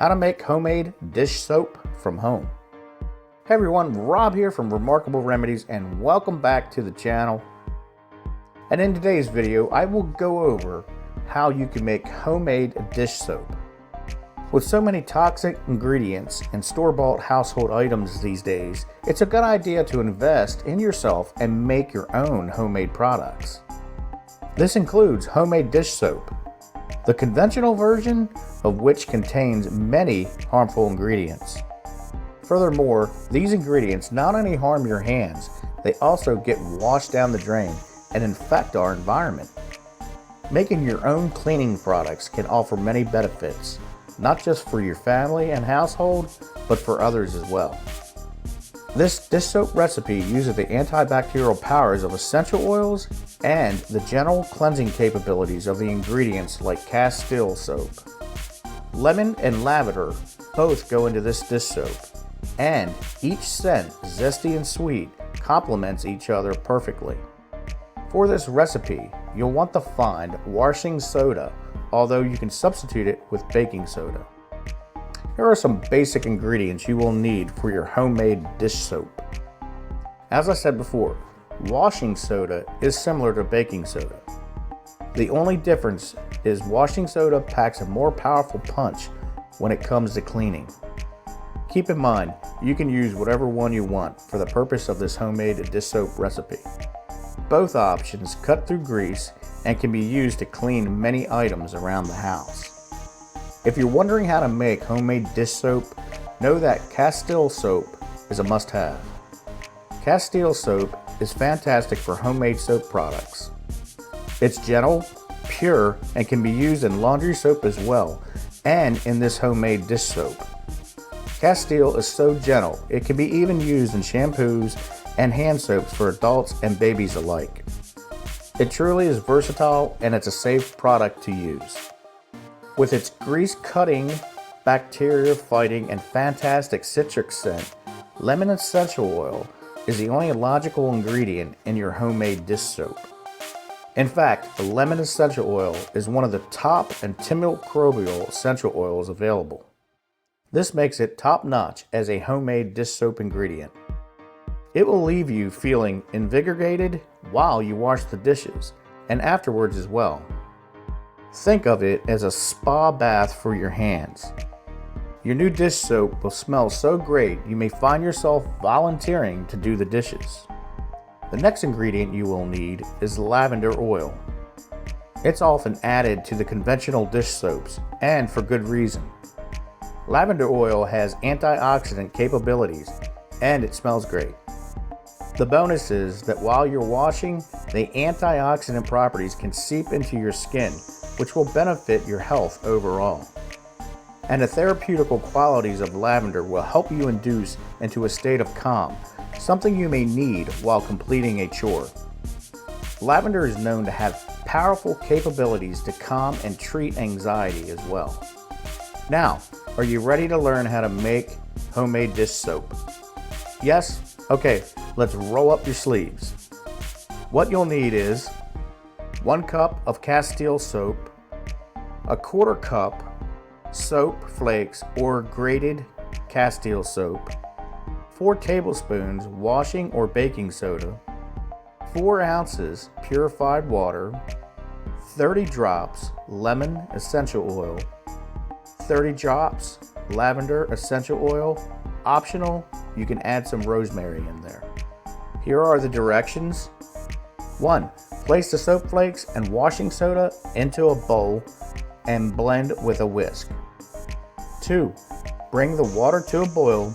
how to make homemade dish soap from home. Hey everyone, Rob here from Remarkable Remedies and welcome back to the channel. And in today's video, I will go over how you can make homemade dish soap. With so many toxic ingredients and store-bought household items these days, it's a good idea to invest in yourself and make your own homemade products. This includes homemade dish soap, the conventional version of which contains many harmful ingredients. Furthermore, these ingredients not only harm your hands, they also get washed down the drain and infect our environment. Making your own cleaning products can offer many benefits, not just for your family and household, but for others as well. This dish soap recipe uses the antibacterial powers of essential oils and the general cleansing capabilities of the ingredients like castile soap. Lemon and lavender both go into this dish soap, and each scent, zesty and sweet, complements each other perfectly. For this recipe, you'll want to find washing soda, although you can substitute it with baking soda. Here are some basic ingredients you will need for your homemade dish soap. As I said before, washing soda is similar to baking soda. The only difference is washing soda packs a more powerful punch when it comes to cleaning. Keep in mind, you can use whatever one you want for the purpose of this homemade dish soap recipe. Both options cut through grease and can be used to clean many items around the house. If you're wondering how to make homemade dish soap, know that castile soap is a must-have. Castile soap is fantastic for homemade soap products. It's gentle, pure, and can be used in laundry soap as well, and in this homemade dish soap. Castile is so gentle, it can be even used in shampoos and hand soaps for adults and babies alike. It truly is versatile and it's a safe product to use. With its grease-cutting, bacteria-fighting, and fantastic citric scent, lemon essential oil is the only logical ingredient in your homemade dish soap. In fact, the lemon essential oil is one of the top antimicrobial essential oils available. This makes it top-notch as a homemade dish soap ingredient. It will leave you feeling invigorated while you wash the dishes, and afterwards as well. Think of it as a spa bath for your hands. Your new dish soap will smell so great you may find yourself volunteering to do the dishes. The next ingredient you will need is lavender oil. It's often added to the conventional dish soaps, and for good reason. Lavender oil has antioxidant capabilities, and it smells great. The bonus is that while you're washing, the antioxidant properties can seep into your skin, which will benefit your health overall. And the therapeutical qualities of lavender will help you induce into a state of calm, something you may need while completing a chore. Lavender is known to have powerful capabilities to calm and treat anxiety as well. Now, are you ready to learn how to make homemade dish soap? Yes? Okay, let's roll up your sleeves. What you'll need is 1 cup of castile soap, a 1/4 cup soap flakes or grated castile soap, 4 tablespoons washing or baking soda, 4 ounces purified water, 30 drops lemon essential oil, 30 drops lavender essential oil. Optional, you can add some rosemary in there. Here are the directions. 1. Place the soap flakes and washing soda into a bowl and blend with a whisk. 2. Bring the water to a boil.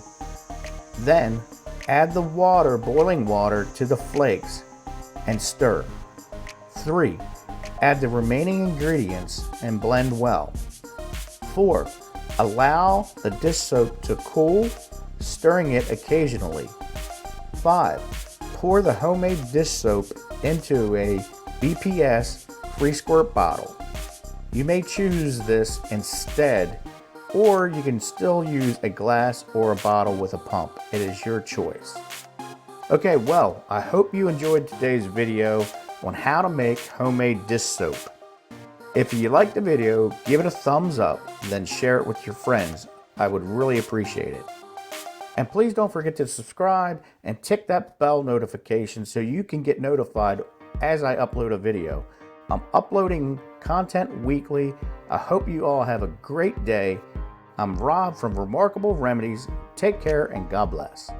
Then add the boiling water to the flakes and stir. 3. Add the remaining ingredients and blend well. 4. Allow the dish soap to cool, stirring it occasionally. 5. Pour the homemade dish soap into a BPS free squirt bottle. You may choose this instead, or you can still use a glass or a bottle with a pump. It is your choice. Okay, well, I hope you enjoyed today's video on how to make homemade dish soap. If you liked the video, give it a thumbs up, then share it with your friends. I would really appreciate it. And please don't forget to subscribe and tick that bell notification so you can get notified as I upload a video. I'm uploading content weekly. I hope you all have a great day. I'm Rob from Remarkable Remedies. Take care and God bless.